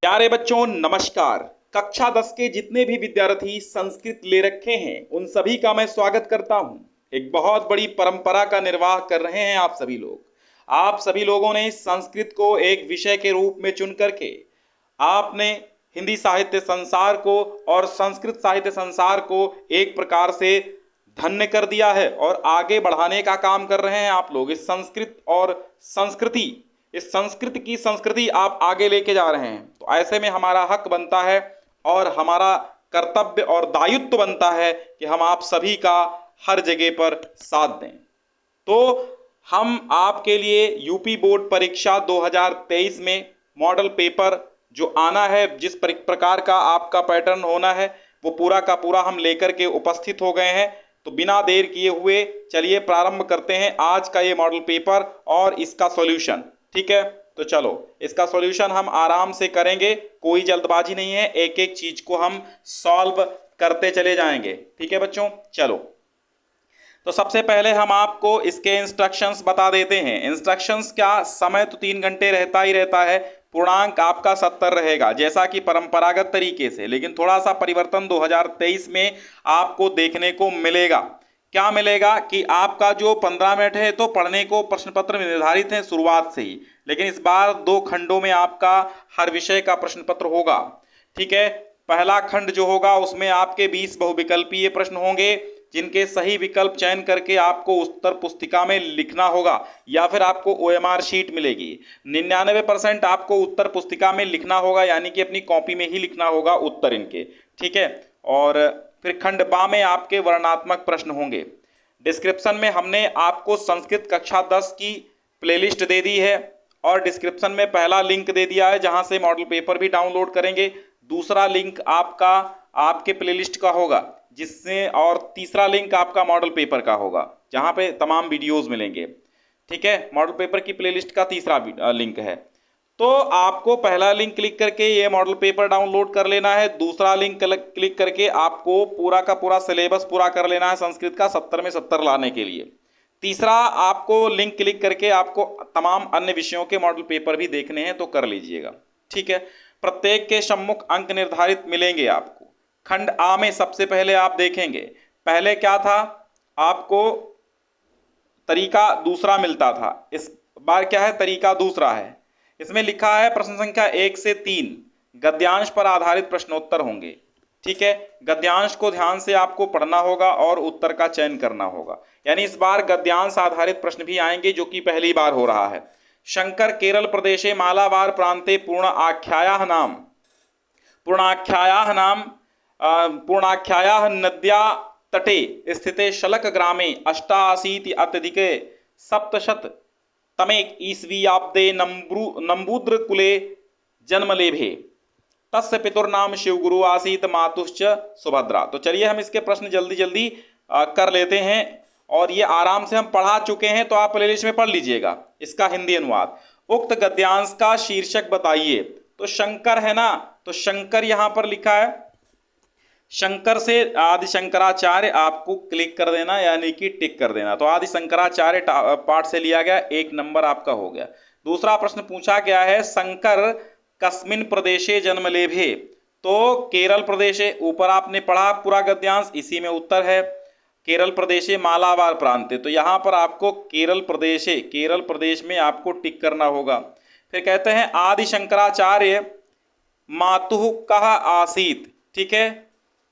प्यारे बच्चों नमस्कार। कक्षा 10 के जितने भी विद्यार्थी संस्कृत ले रखे हैं उन सभी का मैं स्वागत करता हूं। एक बहुत बड़ी परंपरा का निर्वाह कर रहे हैं आप सभी लोग। आप सभी लोगों ने संस्कृत को एक विषय के रूप में चुन करके आपने हिंदी साहित्य संसार को और संस्कृत साहित्य संसार को एक प्रकार से धन्य कर दिया है और आगे बढ़ाने का काम कर रहे हैं आप लोग। इस संस्कृत और संस्कृति इस संस्कृत की संस्कृति आप आगे लेके जा रहे हैं, तो ऐसे में हमारा हक बनता है और हमारा कर्तव्य और दायित्व बनता है कि हम आप सभी का हर जगह पर साथ दें। तो हम आपके लिए यूपी बोर्ड परीक्षा 2023 में मॉडल पेपर जो आना है, जिस प्रकार का आपका पैटर्न होना है, वो पूरा का पूरा हम लेकर के उपस्थित हो गए हैं। तो बिना देर किए हुए चलिए प्रारंभ करते हैं आज का ये मॉडल पेपर और इसका सॉल्यूशन। ठीक है, तो चलो इसका सॉल्यूशन हम आराम से करेंगे, कोई जल्दबाजी नहीं है, एक एक चीज को हम सॉल्व करते चले जाएंगे। ठीक है बच्चों, चलो तो सबसे पहले हम आपको इसके इंस्ट्रक्शंस बता देते हैं। इंस्ट्रक्शंस क्या, समय तो 3 घंटे रहता ही रहता है, पूर्णांक आपका 70 रहेगा जैसा कि परंपरागत तरीके से, लेकिन थोड़ा सा परिवर्तन 2023 में आपको देखने को मिलेगा। क्या मिलेगा कि आपका जो 15 मिनट है तो पढ़ने को प्रश्न पत्र में निर्धारित है शुरुआत से ही, लेकिन इस बार 2 खंडों में आपका हर विषय का प्रश्न पत्र होगा। ठीक है, पहला खंड जो होगा उसमें आपके 20 बहुविकल्पीय प्रश्न होंगे जिनके सही विकल्प चयन करके आपको उत्तर पुस्तिका में लिखना होगा या फिर आपको OMR शीट मिलेगी। 99% आपको उत्तर पुस्तिका में लिखना होगा, यानी कि अपनी कॉपी में ही लिखना होगा उत्तर इनके। ठीक है, और फिर खंड बा में आपके वर्णनात्मक प्रश्न होंगे। डिस्क्रिप्शन में हमने आपको संस्कृत कक्षा 10 की प्लेलिस्ट दे दी है और डिस्क्रिप्शन में पहला लिंक दे दिया है जहां से मॉडल पेपर भी डाउनलोड करेंगे। दूसरा लिंक आपका आपके प्लेलिस्ट का होगा जिससे, और तीसरा लिंक आपका मॉडल पेपर का होगा जहां पे तमाम वीडियोस मिलेंगे। ठीक है, मॉडल पेपर की प्लेलिस्ट का तीसरा लिंक है। तो आपको पहला लिंक क्लिक करके ये मॉडल पेपर डाउनलोड कर लेना है, दूसरा लिंक क्लिक करके आपको पूरा का पूरा सिलेबस पूरा कर लेना है संस्कृत का 70 में 70 लाने के लिए। तीसरा आपको लिंक क्लिक करके आपको तमाम अन्य विषयों के मॉडल पेपर भी देखने हैं तो कर लीजिएगा। ठीक है, प्रत्येक के सम्मुख अंक निर्धारित मिलेंगे आपको। खंड आ में सबसे पहले आप देखेंगे, पहले क्या था, आपको तरीका दूसरा मिलता था, इस बार क्या है, तरीका दूसरा है। इसमें लिखा है प्रश्न संख्या 1 से 3 गद्यांश पर आधारित प्रश्नोत्तर होंगे। ठीक है, गद्यांश को ध्यान से आपको पढ़ना होगा और उत्तर का चयन करना होगा, यानी इस बार गद्यांश आधारित प्रश्न भी आएंगे जो कि पहली बार हो रहा है। शंकर केरल प्रदेशे मालाबार प्रांते पूर्णाख्यायाः नद्या तटे स्थिते शलक ग्रामे 88 अत्यधिके 700 तमे ईस्वीयाब्दे नंबूद्र कुले जन्मलेभे तस्य पितुर्नाम शिवगुरु आसीत मातुश्च सुभद्रा। तो चलिए हम इसके प्रश्न जल्दी जल्दी कर लेते हैं और ये आराम से हम पढ़ा चुके हैं, तो आप प्लेलिस्ट में पढ़ लीजिएगा इसका हिंदी अनुवाद। उक्त गद्यांश का शीर्षक बताइए। तो शंकर है ना, तो शंकर यहां पर लिखा है, शंकर से आदि शंकराचार्य आपको क्लिक कर देना, यानी कि टिक कर देना। तो आदि शंकराचार्य पाठ से लिया गया, 1 नंबर आपका हो गया। दूसरा प्रश्न पूछा गया है, शंकर कस्मिन प्रदेशे जन्मलेभे। तो केरल प्रदेशे, ऊपर आपने पढ़ा पूरा गद्यांश, इसी में उत्तर है। केरल प्रदेशे मालाबार प्रांत, तो यहाँ पर आपको केरल प्रदेश में आपको टिक करना होगा। फिर कहते हैं आदि शंकराचार्य मातुः कः आसीत। ठीक है,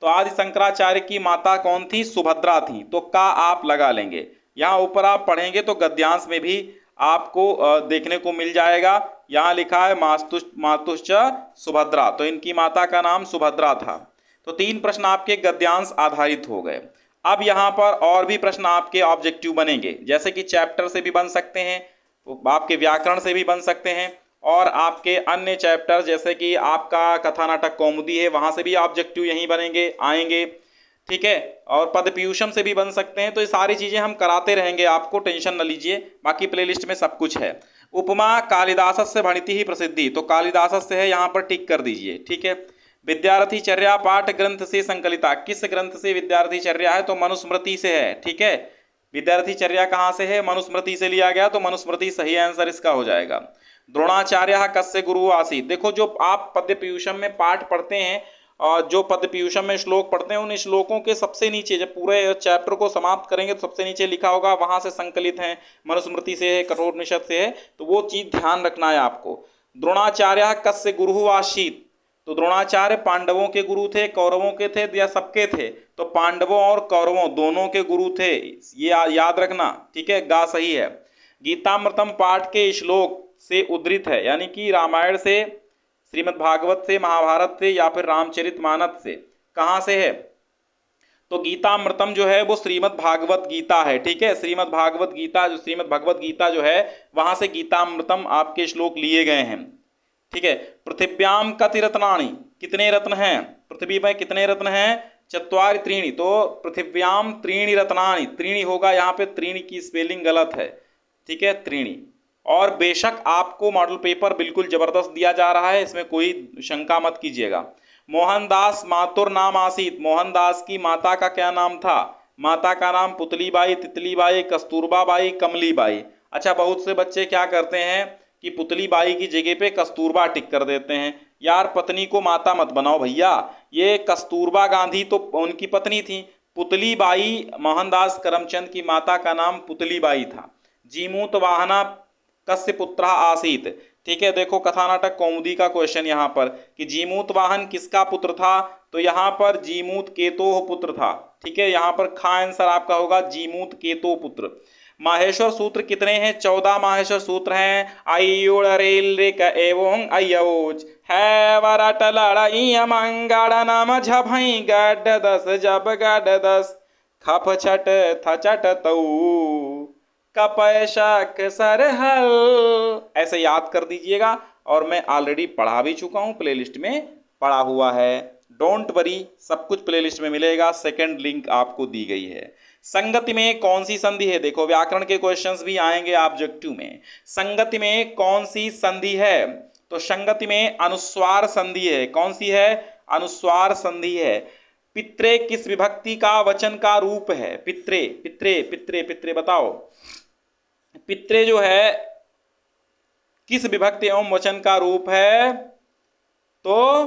तो आदि शंकराचार्य की माता कौन थी, सुभद्रा थी, तो का आप लगा लेंगे। यहाँ ऊपर आप पढ़ेंगे तो गद्यांश में भी आपको देखने को मिल जाएगा, यहाँ लिखा है मातुश्च सुभद्रा, तो इनकी माता का नाम सुभद्रा था। तो 3 प्रश्न आपके गद्यांश आधारित हो गए। अब यहाँ पर और भी प्रश्न आपके ऑब्जेक्टिव बनेंगे, जैसे कि चैप्टर से भी बन सकते हैं, आपके व्याकरण से भी बन सकते हैं, और आपके अन्य चैप्टर जैसे कि आपका कथा नाटक कौमुदी है वहां से भी ऑब्जेक्टिव यहीं बनेंगे आएंगे। ठीक है, और पदपीयूषम से भी बन सकते हैं। तो ये सारी चीजें हम कराते रहेंगे, आपको टेंशन न लीजिए, बाकी प्लेलिस्ट में सब कुछ है। उपमा कालिदास से भणिति ही प्रसिद्धि, तो कालिदास से है, यहाँ पर टिक कर दीजिए। ठीक है, विद्यार्थी चर्या पाठ ग्रंथ से संकलिता, किस ग्रंथ से विद्यार्थी चर्या है, तो मनुस्मृति से है। ठीक है, विद्यार्थी चर्या कहाँ से है, मनुस्मृति से लिया गया, तो मनुस्मृति सही आंसर इसका हो जाएगा। द्रोणाचार्य कस्य गुरु आसीत्। देखो जो आप पद्य पीयूषम में पाठ पढ़ते हैं और जो पद्य पीयूषम में श्लोक पढ़ते हैं, उन श्लोकों के सबसे नीचे जब पूरे चैप्टर को समाप्त करेंगे तो सबसे नीचे लिखा होगा, वहां से संकलित है, मनुस्मृति से है, कठोपनिषद से है, तो वो चीज ध्यान रखना है आपको। द्रोणाचार्य कस्य गुरु आसीत्, तो द्रोणाचार्य पांडवों के गुरु थे, कौरवों के थे या सबके थे? तो पांडवों और कौरवों दोनों के गुरु थे, ये याद रखना, ठीक है। गा सही है। गीतामृतम पाठ के श्लोक से उद्धृत है, यानी कि रामायण से, श्रीमद् भागवत से, महाभारत से या फिर रामचरितमानस से। कहाँ से है? तो गीतामृतम जो है वो श्रीमद् भागवत गीता है, ठीक है। श्रीमद् भागवत गीता, जो श्रीमद् भगवत गीता जो है, वहां से गीतामृतम आपके श्लोक लिए गए हैं, ठीक है। पृथिव्याम कति रत्नानि, कितने रत्न हैं पृथ्वी में? कितने रत्न हैं? चत्वारि त्रीणि, तो पृथिव्याम त्रीणि रत्नानि, त्रीणि होगा यहाँ पे, त्रीणि की स्पेलिंग गलत है, ठीक है, त्रीणि। और बेशक आपको मॉडल पेपर बिल्कुल जबरदस्त दिया जा रहा है, इसमें कोई शंका मत कीजिएगा। मोहनदास मातुर नाम आसीत, मोहनदास की माता का क्या नाम था? माता का नाम पुतलीबाई, तितलीबाई, कस्तूरबाबाई, कमलीबाई। अच्छा, बहुत से बच्चे क्या करते हैं कि पुतलीबाई की जगह पे कस्तूरबा टिक कर देते हैं। यार पत्नी को माता मत बनाओ भैया, ये कस्तूरबा गांधी तो उनकी पत्नी थी, पुतलीबाई मोहनदास करमचंद की माता का नाम पुतलीबाई था। जीमूत वाहना कस्य पुत्र आसीत, ठीक है। देखो कथानाटक कौमुदी का क्वेश्चन यहाँ पर कि जीमूत वाहन किसका पुत्र था? तो यहाँ पर जीमूत केतो पुत्र था, ठीक है। यहाँ पर खा आंसर आपका होगा जीमूत केतो पुत्र। माहेश्वर सूत्र कितने हैं? 14 माहेश्वर सूत्र हैं। आयुड़ रेल रेक एवं अयोज है वरट लड़ाई मंगड़ नाम झभई गड दस जब गड दस खप छट थचट तऊ कपैशक सरहल, ऐसे याद कर दीजिएगा। और मैं ऑलरेडी पढ़ा भी चुका हूं, प्लेलिस्ट में पढ़ा हुआ है, डोंट वरी, सब कुछ प्लेलिस्ट में मिलेगा, सेकंड लिंक आपको दी गई है। संगति में कौन सी संधि है? देखो व्याकरण के क्वेश्चंस भी आएंगे ऑब्जेक्टिव में। संगति में कौन सी संधि है? तो संगति में अनुस्वार संधि है। कौन सी है? अनुस्वार संधि है। पित्रे किस विभक्ति का वचन का रूप है? पित्रे, पित्रे, पित्रे, पित्रे, बताओ पित्रे जो है किस विभक्ति एवं वचन का रूप है? तो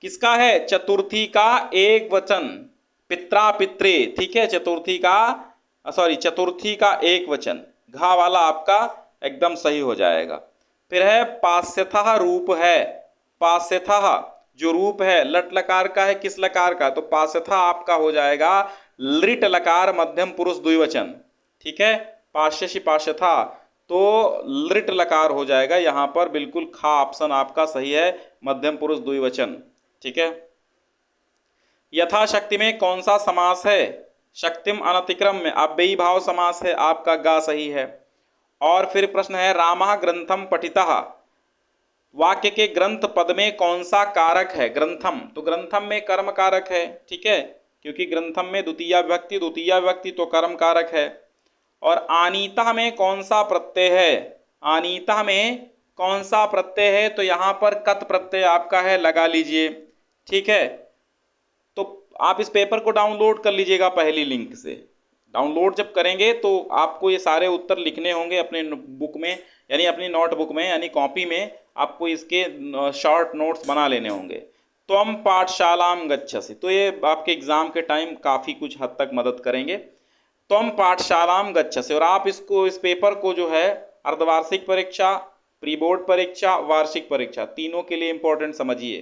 किसका है? चतुर्थी का एक वचन, पित्रा पित्रे, ठीक है। चतुर्थी का, सॉरी, चतुर्थी का एक वचन, घा वाला आपका एकदम सही हो जाएगा। फिर है पास्यथः रूप है। पास्यथः जो रूप है लट लकार का है, किस लकार का? तो पास्यथः आपका हो जाएगा लिट लकार मध्यम पुरुष द्विवचन, ठीक है। पाश्यसी पाश्यथा, तो लिट लकार हो जाएगा यहां पर, बिल्कुल खा ऑप्शन आपका सही है, मध्यम पुरुष द्विवचन, ठीक है। यथाशक्ति में कौन सा समास है? शक्तिम अनतिक्रम में अव्ययी भाव समास है, आपका गा सही है। और फिर प्रश्न है रामः ग्रंथम पठितः, वाक्य के ग्रंथ पद में कौन सा कारक है? ग्रंथम, तो ग्रंथम में कर्म कारक है, ठीक है, क्योंकि ग्रंथम में द्वितीया विभक्ति तो कर्म कारक है। और आनीता में कौन सा प्रत्यय है? आनीता में कौन सा प्रत्यय है? तो यहां पर कत प्रत्यय आपका है, लगा लीजिए, ठीक है। तो आप इस पेपर को डाउनलोड कर लीजिएगा पहली लिंक से। डाउनलोड जब करेंगे तो आपको ये सारे उत्तर लिखने होंगे अपने बुक में, यानी अपनी नोटबुक में, यानी कॉपी में आपको इसके शॉर्ट नोट्स बना लेने होंगे। त्वम पाठशालाम गच्छसि, तो ये आपके एग्जाम के टाइम काफ़ी कुछ हद तक मदद करेंगे। त्वम पाठशालाम गच्छसि, और आप इसको, इस पेपर को जो है अर्धवार्षिक परीक्षा, प्री बोर्ड परीक्षा, वार्षिक परीक्षा, तीनों के लिए इंपॉर्टेंट समझिए,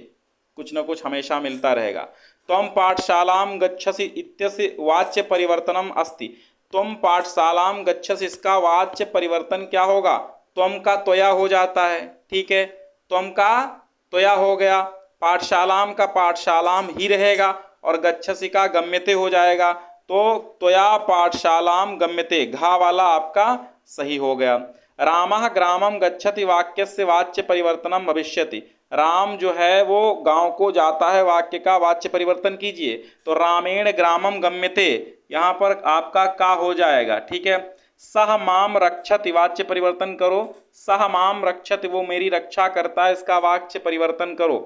कुछ ना कुछ हमेशा मिलता रहेगा। त्वम पाठशालाम गच्छसि इत्यस्य वाच्य परिवर्तनम अस्ति। त्वम पाठशालाम गच्छसि, इसका वाच्य परिवर्तन क्या होगा? त्वम का त्वया हो जाता है, ठीक है, त्वम का त्वया हो गया, पाठशालाम का पाठशालाम ही रहेगा, और गच्छसि का गम्यते हो जाएगा। तो त्वया पाठशालाम गम्यते, घा वाला आपका सही हो गया। रामः ग्रामम गच्छति वाक्यस्य वाच्य परिवर्तनम भविष्यति, राम जो है वो गांव को जाता है, वाक्य का वाच्य परिवर्तन कीजिए। तो रामेण ग्रामम गम्यते, यहाँ पर आपका का हो जाएगा, ठीक है। सह माम रक्षति, वाच्य परिवर्तन करो, सह माम रक्षति, वो मेरी रक्षा करता है, इसका वाच्य परिवर्तन करो,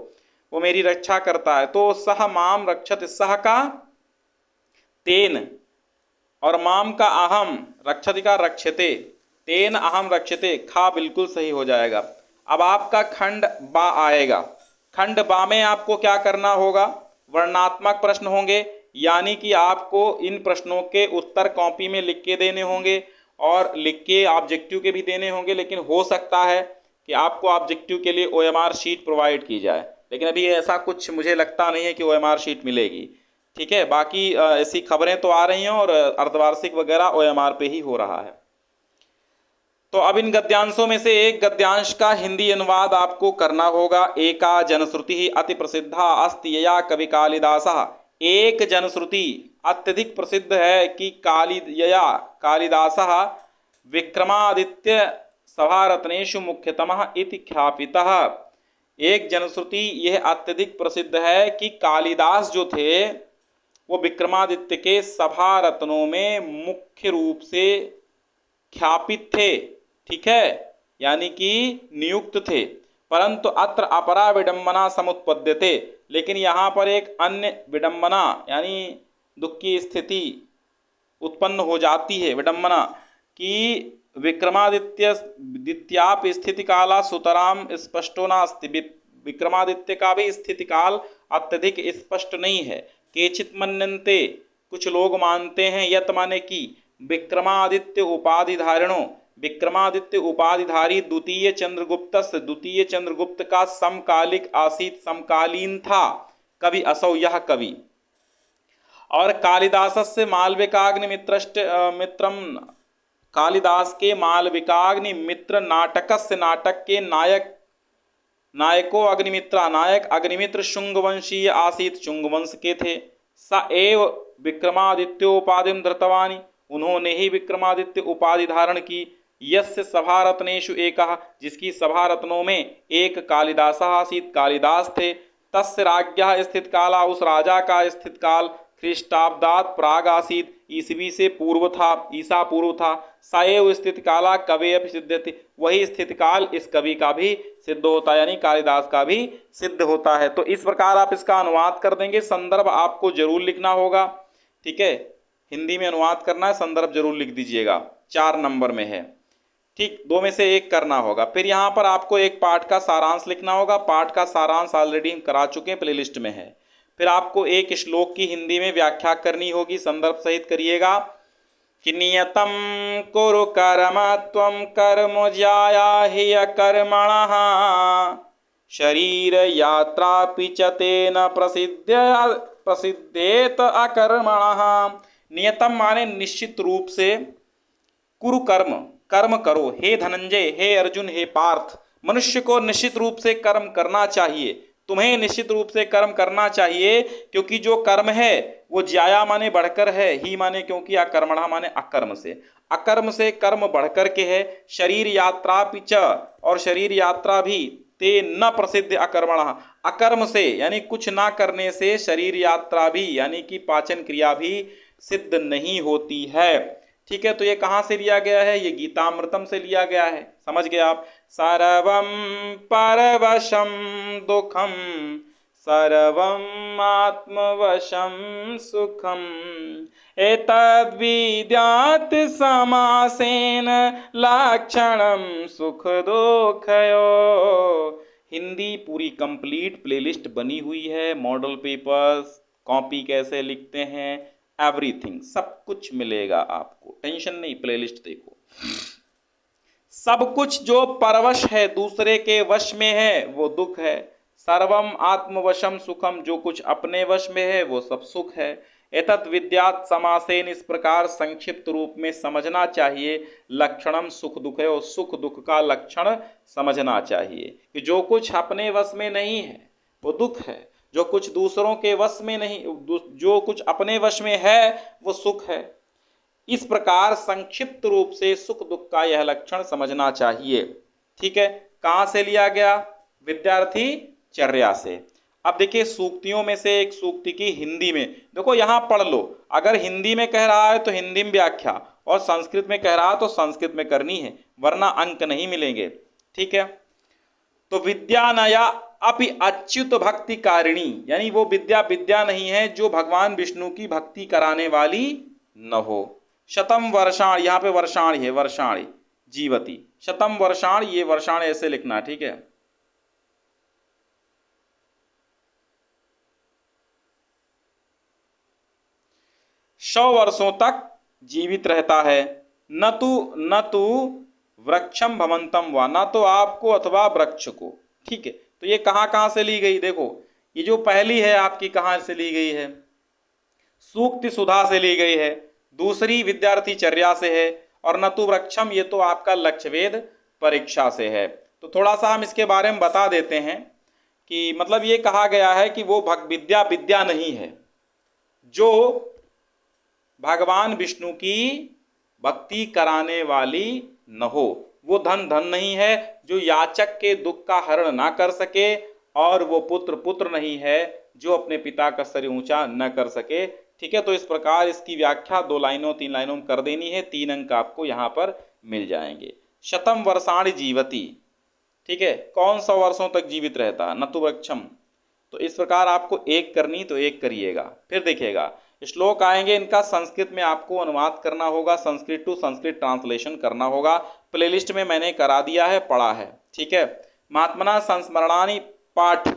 वो मेरी रक्षा करता है। तो सह माम रक्षति, सह का तेन और माम का अहम, रक्षति का रक्षते, तेन अहम रक्षते, खा बिल्कुल सही हो जाएगा। अब आपका खंड बा आएगा। खंड बा में आपको क्या करना होगा, वर्णात्मक प्रश्न होंगे, यानी कि आपको इन प्रश्नों के उत्तर कॉपी में लिख के देने होंगे और लिख के ऑब्जेक्टिव के भी देने होंगे, लेकिन हो सकता है कि आपको ऑब्जेक्टिव के लिए OMR शीट प्रोवाइड की जाए, लेकिन अभी ऐसा कुछ मुझे लगता नहीं है कि OMR शीट मिलेगी। ठीक है, बाकी ऐसी खबरें तो आ रही हैं और अर्धवार्षिक वगैरह OMR पे ही हो रहा है। तो अब इन गद्यांशों में से एक गद्यांश का हिंदी अनुवाद आपको करना होगा। एका जनश्रुति ही अति प्रसिद्धा अस्ति यया कवि कालिदासः। एक जनश्रुति अत्यधिक प्रसिद्ध है कि यया कालिदासः विक्रमादित्य सभारत्नेषु मुख्यतमः इति ख्यापितः। एक जनश्रुति यह अत्यधिक प्रसिद्ध है कि कालिदास जो थे वो विक्रमादित्य के सभा रत्नों में मुख्य रूप से ख्यापित थे। ठीक है, यानी कि नियुक्त थे। परंतु अत्र अपरा विडंबना समुत्पद्यते, लेकिन यहाँ पर एक अन्य विडंबना यानी दुख की स्थिति उत्पन्न हो जाती है, विडंबना, कि विक्रमादित्य द्वितीयाप स्थिति काला सुतराम स्पष्टो नास्ति। विक्रमादित्य का भी स्थिति काल अत्यधिक स्पष्ट नहीं है। केचित मन्यन्ते, कुछ लोग मानते हैं, यत माने कि विक्रमादित्य उपाधि धारणो, विक्रमादित्य उपाधिधारी द्वितीय चंद्रगुप्त का समकालिक आसीत, समकालीन था कवि असौ, यह कवि। और कालिदासस्य मालविकाग्नि मित्रम, कालिदास के मालविकाग्नि मित्र नाटकस्य, नाटक के नायको अग्निमित्रा, नायक अग्निमित्र शुंगवंशीय आसीत, शुंगवंश के थे। स एव विक्रमादित्योपाधि धृतवानी, उन्होंने ही विक्रमादित्य उपाधि धारण की। यस्य सभारत्नेषु एकः, जिसकी सभा रत्नों में एक कालिदास आसीत, कालिदास थे। तस्य राज्ञः स्थित काला, उस राजा का स्थित काल ख्रीष्टाब्दात प्राग आसीत, ईसवी से पूर्व था, ईसा पूर्व था। सएव स्थित काला कवि अपि सिद्ध्यति, वही स्थित काल इस कवि का भी सिद्ध होता है, यानी कालिदास का भी सिद्ध होता है। तो इस प्रकार आप इसका अनुवाद कर देंगे। संदर्भ आपको जरूर लिखना होगा। ठीक है, हिंदी में अनुवाद करना है, संदर्भ जरूर लिख दीजिएगा, 4 नंबर में है। ठीक, 2 में से 1 करना होगा। फिर यहाँ पर आपको एक पाठ का सारांश लिखना होगा। पाठ का सारांश ऑलरेडी हम करा चुके हैं, प्लेलिस्ट में है। फिर आपको एक श्लोक की हिंदी में व्याख्या करनी होगी, संदर्भ सहित करिएगा। कि नियतम कुरु कर्म त्वं कर्म ज्याया हि अकर्मणः, शरीर यात्रापि च तेन प्रसिद्धेत अकर्मणः। नियतम माने निश्चित रूप से, कुरु कर्म, कर्म करो। हे धनंजय, हे अर्जुन, हे पार्थ, मनुष्य को निश्चित रूप से कर्म करना चाहिए। तुम्हें निश्चित रूप से कर्म करना चाहिए, क्योंकि जो कर्म है वो ज्याया माने बढ़कर है, ही माने क्योंकि, अकर्मणा माने अकर्म से, अकर्म से कर्म बढ़कर के है। शरीर यात्रा पिच, और शरीर यात्रा भी, ते न प्रसिद्ध अकर्मणा, अकर्म से यानी कुछ ना करने से शरीर यात्रा भी यानी कि पाचन क्रिया भी सिद्ध नहीं होती है। ठीक है, तो ये कहाँ से लिया गया है, ये गीतामृतम से लिया गया है। समझ गए आप। सर्वं परवशं दुखम सर्वं आत्मवशं सुखम, एतद्विद्यात् समासेन लक्षणं सुख दुःखयो। हिंदी पूरी कंप्लीट प्लेलिस्ट बनी हुई है। मॉडल पेपर्स, कॉपी कैसे लिखते हैं, एवरीथिंग, सब कुछ मिलेगा आपको, टेंशन नहीं। प्लेलिस्ट देखो, सब कुछ जो परवश है, दूसरे के वश में है, वो दुख है। सर्वम आत्मवशम सुखम, जो कुछ अपने वश में है वो सब सुख है। एतत् विद्यात् समासेन, इस प्रकार संक्षिप्त रूप में समझना चाहिए। लक्षणम सुख दुखयो, सुख दुख का लक्षण समझना चाहिए कि जो कुछ अपने वश में नहीं है वो दुख है, जो कुछ दूसरों के वश में नहीं, जो कुछ अपने वश में है वो सुख है। इस प्रकार संक्षिप्त रूप से सुख दुख का यह लक्षण समझना चाहिए। ठीक है, कहाँ से लिया गया, विद्यार्थी चर्या से। अब देखिए, सूक्तियों में से एक सूक्ति की हिंदी में देखो, यहाँ पढ़ लो। अगर हिंदी में कह रहा है तो हिंदी में व्याख्या, और संस्कृत में कह रहा है तो संस्कृत में करनी है, वरना अंक नहीं मिलेंगे। ठीक है, तो विद्या नया अपि अच्युत भक्ति कारिणी, यानी वो विद्या नहीं है जो भगवान विष्णु की भक्ति कराने वाली न हो। शतम वर्षाणी, यहाँ पे वर्षाणी है, वर्षाणी, जीवति। शतम वर्षाण, ये वर्षाण ऐसे लिखना, ठीक है। सौ वर्षों तक जीवित रहता है। न तो वृक्षम भवंतम व, ना तो आपको अथवा वृक्ष को, ठीक है। तो ये कहाँ से ली गई, देखो ये जो पहली है आपकी कहाँ से ली गई है, सूक्ति सुधा से ली गई है, दूसरी विद्यार्थी चर्या से है, और न तो वृक्षम ये तो आपका लक्ष्यवेद परीक्षा से है। तो थोड़ा सा हम इसके बारे में बता देते हैं कि मतलब ये कहा गया है कि वो विद्या विद्या नहीं है जो भगवान विष्णु की भक्ति कराने वाली न हो, वो धन धन नहीं है जो याचक के दुख का हरण ना कर सके, और वो पुत्र पुत्र नहीं है जो अपने पिता का सर ऊंचा न कर सके, ठीक है। तो इस प्रकार इसकी व्याख्या 2 लाइनों 3 लाइनों में कर देनी है, 3 अंक आपको यहाँ पर मिल जाएंगे। शतम वर्षाणि जीवति, ठीक है, कौन 100 वर्षों तक जीवित रहता, न तो वृक्षम। तो इस प्रकार आपको एक करनी तो एक करिएगा। फिर देखिएगा श्लोक आएंगे, इनका संस्कृत में आपको अनुवाद करना होगा, संस्कृत टू संस्कृत ट्रांसलेशन करना होगा। प्लेलिस्ट में मैंने करा दिया है, पढ़ा है, ठीक है। महात्मना संस्मरणानि पाठ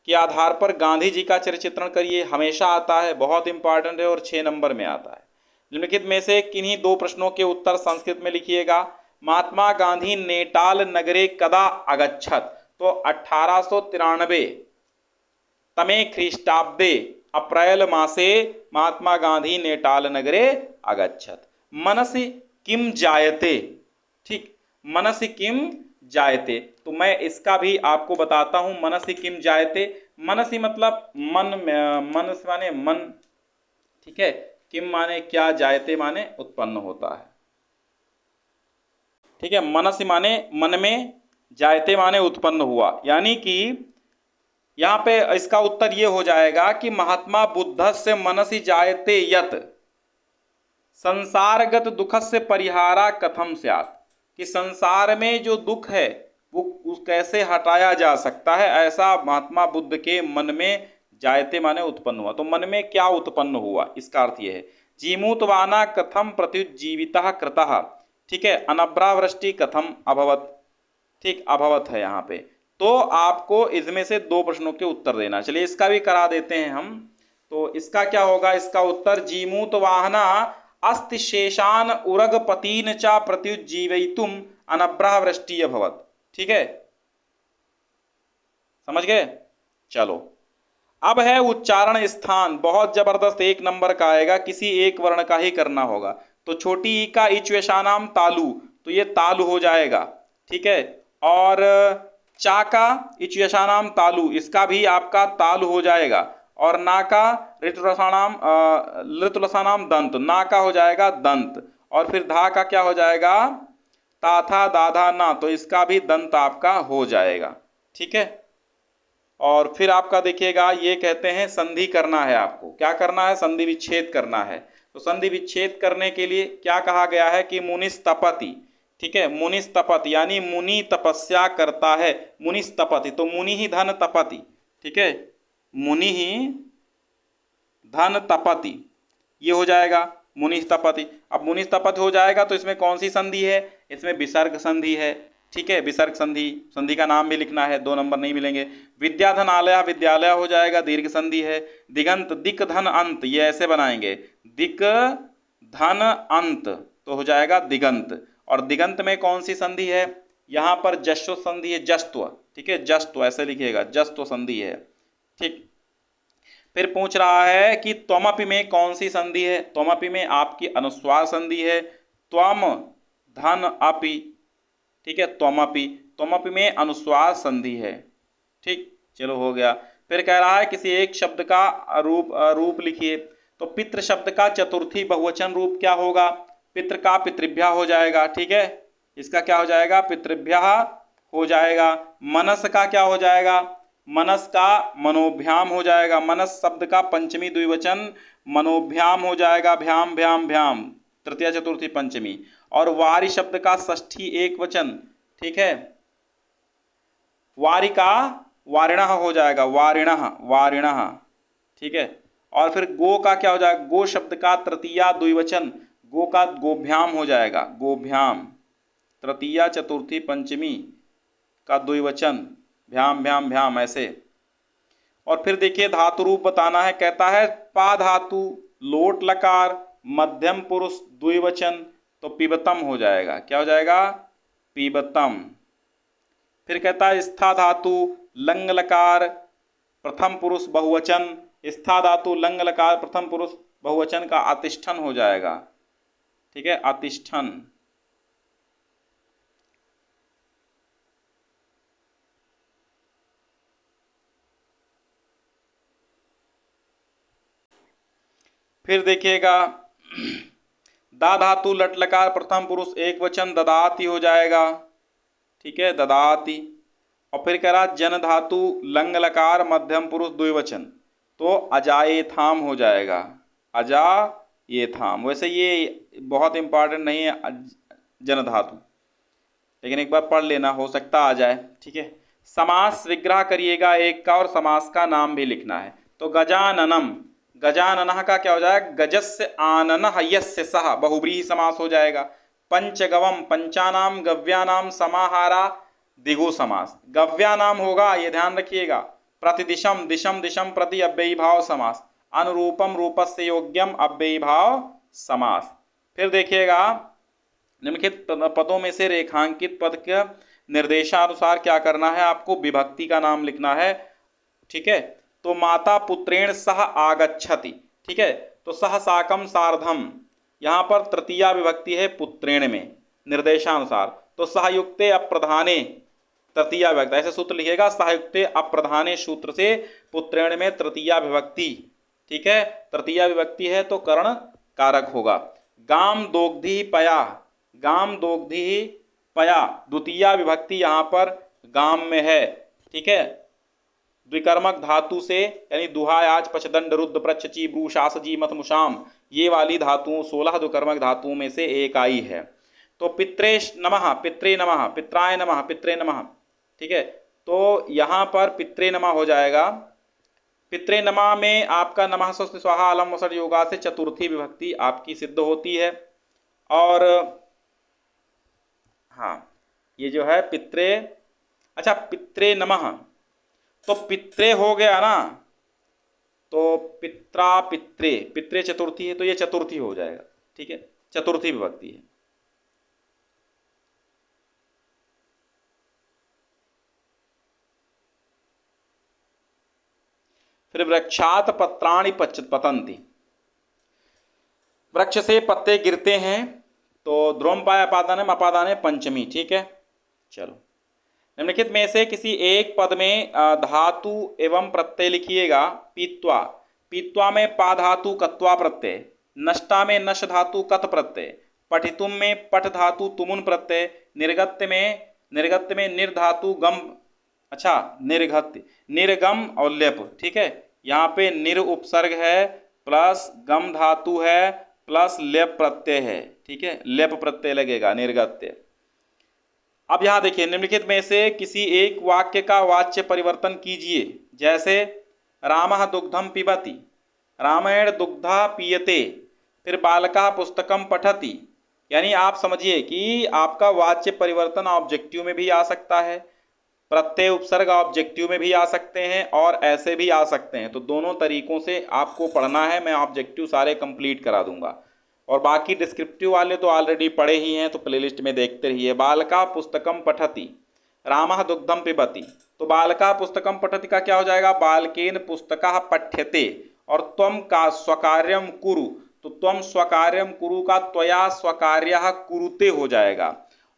के आधार पर गांधी जी का चरित्र करिए, हमेशा आता है, बहुत इंपॉर्टेंट है और 6 नंबर में आता है। निम्नलिखित में से किन्हीं 2 प्रश्नों के उत्तर संस्कृत में लिखिएगा। महात्मा गांधी नेटाल नगरे कदा अगच्छत, तो 1893 तमे ख्रीष्टाब्दे अप्रैल मासे महात्मा गांधी नेटाल नगरे अगच्छत। मनसि किम जायते, ठीक, मनसि किम जायते, तो मैं इसका भी आपको बताता हूं। मनसि किम जायते, मनसि मतलब मन, मन माने मन, ठीक है, किम माने क्या, जायते माने उत्पन्न होता है, ठीक है। मनसि माने मन में, जायते माने उत्पन्न हुआ, यानी कि यहां पे इसका उत्तर ये हो जाएगा कि महात्मा बुद्धस्य मनसि जायते यत संसारगत दुखस्य परिहारा कथम स्यात्, कि संसार में जो दुख है वो कैसे हटाया जा सकता है, ऐसा महात्मा बुद्ध के मन में जायते माने उत्पन्न हुआ। तो मन में क्या उत्पन्न हुआ, इसका अर्थ यह है। जीमूतवाना कथम प्रत्युज्जीवितः कृतः, ठीक है, अनभ्रावृष्टि कथम अभवत, ठीक, अभवत है यहाँ पे। तो आपको इसमें से 2 प्रश्नों के उत्तर देना। चलिए इसका भी करा देते हैं हम। तो इसका क्या होगा, इसका उत्तर जीमूत वाहना अस्ति शेषान उरगपतीन चा प्रत्युज्जीवयितुम अनभ्रावृष्टि अभवत, ठीक है, समझ गए। चलो अब है उच्चारण स्थान, बहुत जबरदस्त 1 नंबर का आएगा, किसी एक वर्ण का ही करना होगा। तो छोटी ई का इच्वेशानाम तालु, तो ये तालु हो जाएगा, ठीक है। और चा का इच्वेशानाम तालु, इसका भी आपका तालु हो जाएगा। और ना का ऋतुलसानाम दंत, ना का हो जाएगा दंत। और फिर धा का क्या हो जाएगा, ताथा दाधा ना, तो इसका भी दंत आपका हो जाएगा, ठीक है। और फिर आपका देखिएगा ये कहते हैं संधि करना है, आपको क्या करना है, संधि विच्छेद करना है। तो संधि विच्छेद करने के लिए क्या कहा गया है कि मुनिस तपति, ठीक है, मुनिस तपति यानी मुनि तपस्या करता है, मुनिस तपति, तो मुनि ही धन तपति, ठीक है, मुनि ही धन तपति, ये हो जाएगा मुनिस तपति। अब मुनिस तपति हो जाएगा तो इसमें कौन सी संधि है, इसमें विसर्ग संधि है, ठीक है, विसर्ग संधि, संधि का नाम भी लिखना है, 2 नंबर नहीं मिलेंगे। विद्याधन आलया विद्यालय हो जाएगा, दीर्घ संधि है। दिगंत दिक धन अंत, ये ऐसे बनाएंगे, दिक धन अंत, तो हो जाएगा दिगंत। और दिगंत में कौन सी संधि है, यहाँ पर जस्व संधि है, जस्त्व, ठीक है, जस्त्व ऐसे लिखिएगा, जस्त्व संधि है, ठीक। फिर पूछ रहा है कि त्वमपि में कौन सी संधि है, त्वमपि में आपकी अनुस्वार संधि है, त्वम धन अपि, ठीक है, त्वमपि, त्वमपि में अनुस्वार संधि है, ठीक, चलो हो गया। फिर कह रहा है किसी एक शब्द का रूप लिखिए। तो पितृ शब्द का चतुर्थी बहुवचन रूप क्या होगा, पितृ का पितृभ्या हो जाएगा, ठीक है, इसका क्या हो जाएगा, पितृभ्या हो जाएगा। मनस का क्या हो जाएगा, मनस का मनोभ्याम हो जाएगा, मनस शब्द का पंचमी द्विवचन मनोभ्याम हो जाएगा, भ्याम भ्याम भ्याम, तृतीय चतुर्थी पंचमी। और वारी शब्द का षष्ठी एक वचन, ठीक है, वारी का वारिणः हो जाएगा, वारिणः वारिणः, ठीक है। और फिर गो का क्या हो जाएगा, गो शब्द का तृतीया द्विवचन, गो का गोभ्याम हो जाएगा, गोभ्याम, तृतीया चतुर्थी पंचमी का द्विवचन, भ्याम भ्याम भ्याम, ऐसे। और फिर देखिए धातु रूप बताना है, कहता है पा धातु लोट लकार मध्यम पुरुष द्विवचन, तो पिबतम हो जाएगा। क्या हो जाएगा? पिबतम। फिर कहता है स्था धातु लंग लकार प्रथम पुरुष बहुवचन, स्था धातु लंग लकार प्रथम पुरुष बहुवचन का अतिष्ठन हो जाएगा। ठीक है, अतिष्ठन। फिर देखिएगा दा धातु लट लकार प्रथम पुरुष एक वचन ददाती हो जाएगा। ठीक है, ददाती। और फिर कह रहा जन धातु लंग लकार मध्यम पुरुष द्विवचन, तो अजाएथाम हो जाएगा। अजा ये थाम। वैसे ये बहुत इंपॉर्टेंट नहीं है जन धातु, लेकिन एक बार पढ़ लेना, हो सकता आ जाए। ठीक है, समास विग्रह करिएगा एक का, और समास का नाम भी लिखना है। तो गजाननम, गजाननः का क्या हो जाएगा? गजस्य आननः यस्य सह, बहुब्रीहि समास हो जाएगा। पंचगवम, पंचानाम गव्यानाम समाहारा दिगु समास। गव्यानाम होगा, ये ध्यान रखिएगा। प्रतिदिशम, दिशम दिशम प्रति अव्ययी भाव समास। अनुरूपम रूपस्य योग्यम अव्ययी भाव समास। फिर देखिएगा निम्नलिखित पदों में से रेखांकित पद के निर्देशानुसार क्या करना है आपको? विभक्ति का नाम लिखना है। ठीक है, तो माता पुत्रेण सह आगच्छति। ठीक है, तो सह साकम सार्धम, यहाँ पर तृतीया विभक्ति है पुत्रेण में निर्देशानुसार, तो सहयुक्ते अप्रधाने तृतीया विभक्ति, ऐसे सूत्र लिखेगा। सहयुक्ते अप्रधाने सूत्र से पुत्रेण में तृतीया विभक्ति। ठीक है, तृतीया विभक्ति है तो कर्ण कारक होगा। गाम दोग्धि पया, गाम दोग्धि पया द्वितीया विभक्ति यहाँ पर गाम में है। ठीक है, द्विकर्मक धातु से, यानी दुहाय आज पचदंड रुद्र प्रच्छची ब्रू शास जी मत मुशाम, ये वाली धातुओं 16 द्विकर्मक धातुओं में से एक आई है। तो पित्रेश नमः, पित्रे नमः, पित्राय नमः, पित्रे नमः। ठीक है, तो यहाँ पर पित्रे नमः हो जाएगा। पित्रे नमः में आपका नमः स्वस्ति स्वाहा अलम वसर योगा से चतुर्थी विभक्ति आपकी सिद्ध होती है। और हाँ, ये जो है पित्रे, अच्छा पित्रे नमः, तो पित्रे हो गया ना, तो पित्रा पित्रे, पित्रे चतुर्थी है तो ये चतुर्थी हो जाएगा। ठीक है, चतुर्थी विभक्ति है। फिर वृक्षात पत्राणि पतंती, वृक्ष से पत्ते गिरते हैं, तो द्रोमपाय अपादानम अपादाने पंचमी। ठीक है, चलो निम्नलिखित में से किसी एक पद में धातु एवं प्रत्यय लिखिएगा। पीत्वा, पीत्वा में पा धातु कत्वा प्रत्यय, नष्टा में नश धातु कत प्रत्यय, पठितुम में पठ धातु तुमुन प्रत्यय, निर्गत्य में निर धातु गम, अच्छा निर्गत्य, निर्गम और लेप। ठीक है, यहाँ पे निर उपसर्ग है प्लस गम धातु है प्लस लेप प्रत्यय है। ठीक है, लेप प्रत्यय लगेगा, निर्गत्य। अब यहाँ देखिए निम्नलिखित में से किसी एक वाक्य का वाच्य परिवर्तन कीजिए। जैसे रामः दुग्धम पिबति, रामेण दुग्धा पीयते, फिर बालकः पुस्तकम पठति। यानी आप समझिए कि आपका वाच्य परिवर्तन ऑब्जेक्टिव में भी आ सकता है, प्रत्यय उपसर्ग ऑब्जेक्टिव में भी आ सकते हैं, और ऐसे भी आ सकते हैं। तो दोनों तरीकों से आपको पढ़ना है। मैं ऑब्जेक्टिव सारे कंप्लीट करा दूंगा, और बाकी डिस्क्रिप्टिव वाले तो ऑलरेडी पढ़े ही हैं, तो प्लेलिस्ट में देखते रहिए। बालका पुस्तकम पठति, रामः दुग्धम पिबति, तो बालका पुस्तकम पठति का क्या हो जाएगा? बालकेन पुस्तकः पठ्यते। और त्वम का स्वकार्यम कुरु, तो त्वम स्वकार्यम कुरु का त्वया स्वकार्यः कुरुते हो जाएगा।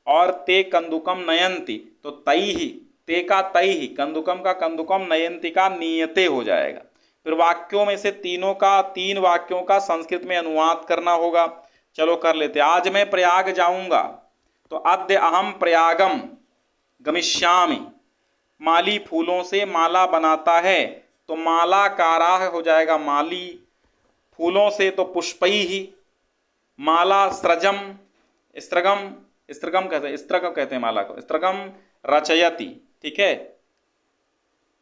और ते कंदुकम नयन्ति, तो तैहि, ते का तैहि, कंदुकम का कंदुकम, नयन्ति का नीयते हो जाएगा। फिर वाक्यों में से तीन वाक्यों का संस्कृत में अनुवाद करना होगा। चलो कर लेते। आज मैं प्रयाग जाऊंगा, तो अद्य अहम प्रयागम गमिष्यामि। माली फूलों से माला बनाता है, तो मालाकाराः हो जाएगा माली। फूलों से तो पुष्पैः। माला सृजम, स्त्रगम, स्त्रगम कहते हैं माला को, स्त्रगम रचयति। ठीक है,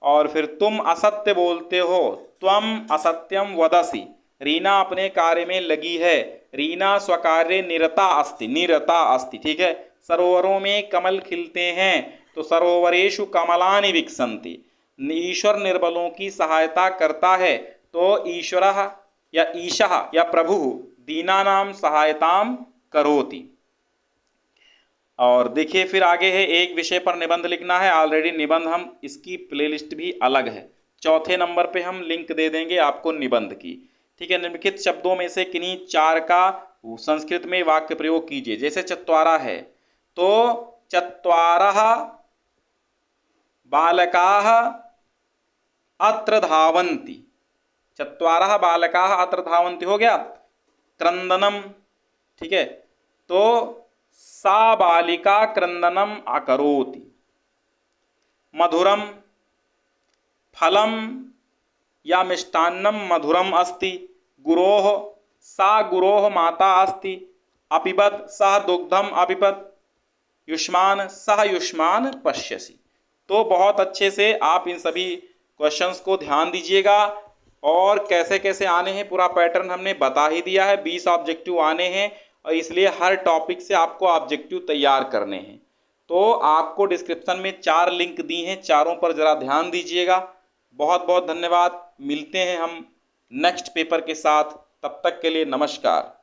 और फिर तुम असत्य बोलते हो, त्वम असत्यम वदसि। रीना अपने कार्य में लगी है, रीना स्वकार्य निरता अस्ति, निरता अस्ति। ठीक है, सरोवरों में कमल खिलते हैं, तो सरोवरेषु कमलानि विकसन्ति। ईश्वर निर्बलों की सहायता करता है, तो ईश्वरः या ईशः या प्रभु दीनानां सहायतां करोति। और देखिए फिर आगे है, एक विषय पर निबंध लिखना है। ऑलरेडी निबंध हम इसकी प्लेलिस्ट भी अलग है, चौथे नंबर पे हम लिंक दे देंगे आपको निबंध की। ठीक है, निम्नलिखित शब्दों में से किन्हीं चार का संस्कृत में वाक्य प्रयोग कीजिए। जैसे चत्वारा है, तो चत्वारः बालकाः अत्र धावन्ति। चत्वारः बालकाः अत्र धावन्ति हो गया। क्रंदनम, ठीक है, तो सा बालिका क्रंदनम अकरोति। मधुरम, फलम या मिष्टान्नम मधुरम अस्ति। गुरोः, सा गुरोः माता अस्ति। अपिबत, सः दुग्धम अपिबत। युष्मान, सः युष्मान पश्यसि। तो बहुत अच्छे से आप इन सभी क्वेश्चंस को ध्यान दीजिएगा। और कैसे कैसे आने हैं पूरा पैटर्न हमने बता ही दिया है। 20 ऑब्जेक्टिव आने हैं और इसलिए हर टॉपिक से आपको ऑब्जेक्टिव तैयार करने हैं। तो आपको डिस्क्रिप्शन में 4 लिंक दी हैं, चारों पर ज़रा ध्यान दीजिएगा। बहुत बहुत धन्यवाद। मिलते हैं हम नेक्स्ट पेपर के साथ, तब तक के लिए नमस्कार।